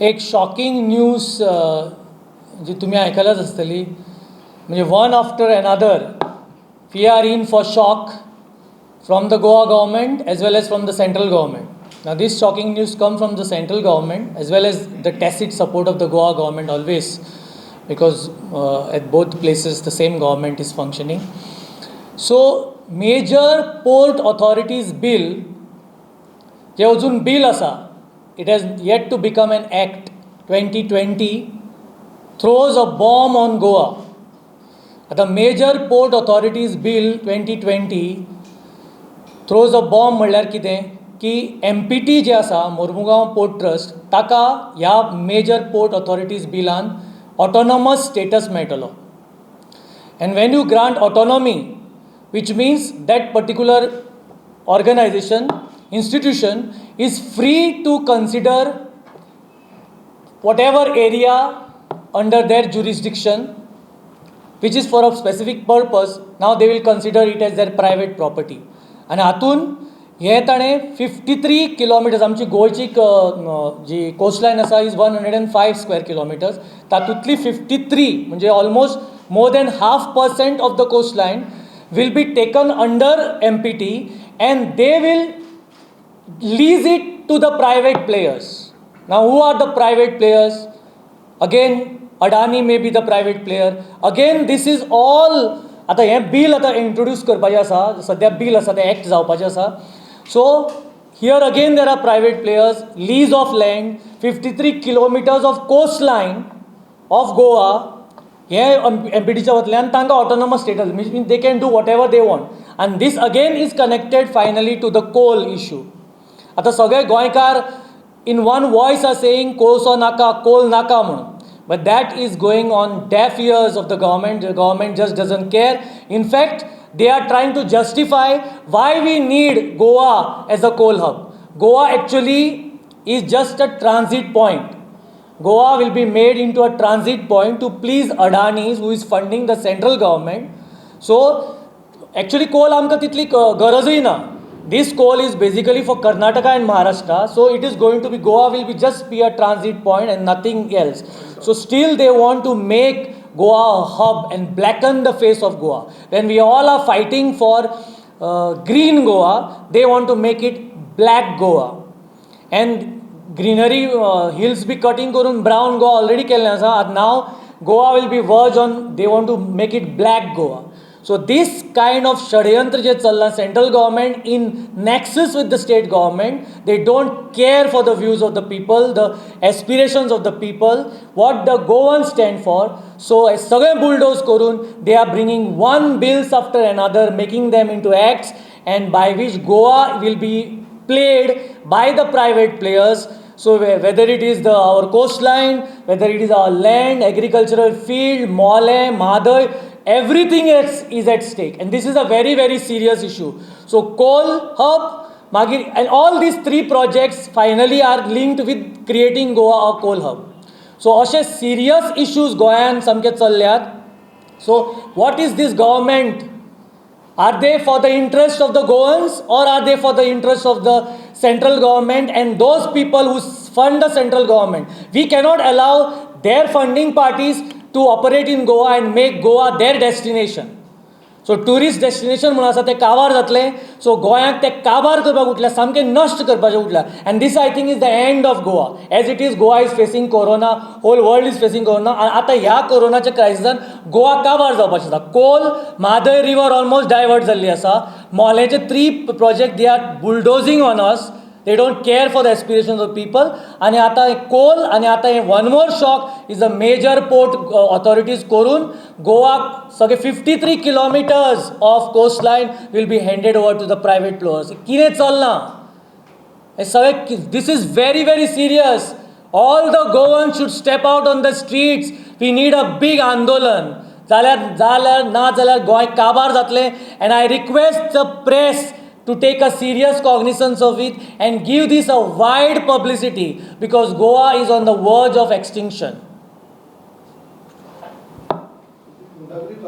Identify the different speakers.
Speaker 1: एक shocking news जी तुम्ही ऐकायलाच असतली, म्हणजे one after another we are in for shock from the Goa government as well as from the central government. Now this shocking news comes from the central government as well as the tacit support of the Goa government always, because at both places the same government is functioning. So major port authorities bill, जे अजून bill असा, it has yet to become an act, 2020 throws a bomb on Goa. आता major port authorities bill 2020 throws a bomb म्हणल्यार कितें की MPT जे आसा Mormugao port trust ताका ह्या major port authorities बिलान ऑटोनॉमस स्टेटस मेळटलो. And when you grant autonomy which means that particular organisation institution is free to consider whatever area under their jurisdiction which is for a specific purpose. Now they will consider it as their private property. आनी हातून हे ताणें 53 kilometres, आमची गोंयची जी coastline आसा is 105 square kilometres, तातूंतली 53 म्हणजे almost more than 0.5% of the coastline will be taken under MPT and they will lease it to the private players. Now who are the private players? Again Adani may be the private player. Again this is all आता हें बील आतां introduce करपाचें आसा, सद्या बील आसा तें act जावपाचें आसा. So here again there are private players, lease of land, 53 kilometres of coastline of Goa, हें MPTच्या वतल्यान तांकां autonomous status, means they can do whatever they want. आनी this again is connected finally to the coal issue. आतां सगळे गोंयकार in one voice are saying कोळसो नाका, कोल नाका म्हणून. But that is going on deaf ears of the government. The government just doesn't care. In fact, they are trying to justify why we need Goa as a coal hub. Goa actually is just a transit point. Goa will be made into a transit point to please Adani, who is funding the central government. So actually coal आमकां तितली गरजूय ना. This coal is basically for Karnataka and Maharashtra, so it is going to be, Goa will be just be a transit point and nothing else. So still they want to make Goa a hub and blacken the face of Goa. When we all are fighting for green Goa, they want to make it black Goa. And greenery hills be cutting करून brown Goa already केल्लें आसा. And now Goa will be verge on, they want to make it black Goa. So this kind of षडयंत्र जे चल्लां, central government in nexus with the state government, they don't care for the views of the people, the aspirations of the people, what the Goans stand for. So सगळे bulldoze करून they are bringing one bills after another, making them into acts, and by which Goa will be played by the private players. So whether it is our coastline, whether it is our land, agricultural field, Mole, Madhai, everything is at stake, and this is a very very serious issue. So coal hub magir, and all these three projects finally are linked with creating Goa a coal hub. So अशे serious issues गोंयान सामके चल्ल्यात. So what is this government? Are they for the interest of the Goans, or are they for the interest of the central government and those people who fund the central government? We cannot allow their funding parties to operate in Goa and make Goa their destination. So tourist destination म्हणून आसा तें काबार जातलें. सो गोंयाक तें काबार करपाक उठल्या, सामकें नश्ट करपाचें उठल्या. And this I think is the end of Goa. As it is, Goa is facing corona, whole world is facing corona. आतां ह्या कोरोनाच्या क्रायसिसान गोवा काबार जावपाचें आसा. कोल म्हादय रिवर ऑलमोस्ट डायवर्ट जाल्ली आसा. मोलेचे 3 project they are bulldozing on us. They don't care for the aspirations of people. And आता coal, and आता one more shock is the major port authorities करून Goa सगळे 53 kilometers of coastline will be handed over to the private players. कितें चल्लां? हे सगळे, this is very very serious. All the Goans should step out on the streets. We need a big आंदोलन. जाल्यार ना जाल्यार गोंय काबार जातलें. And I request the press to take a serious cognizance of it and give this a wide publicity, because Goa is on the verge of extinction.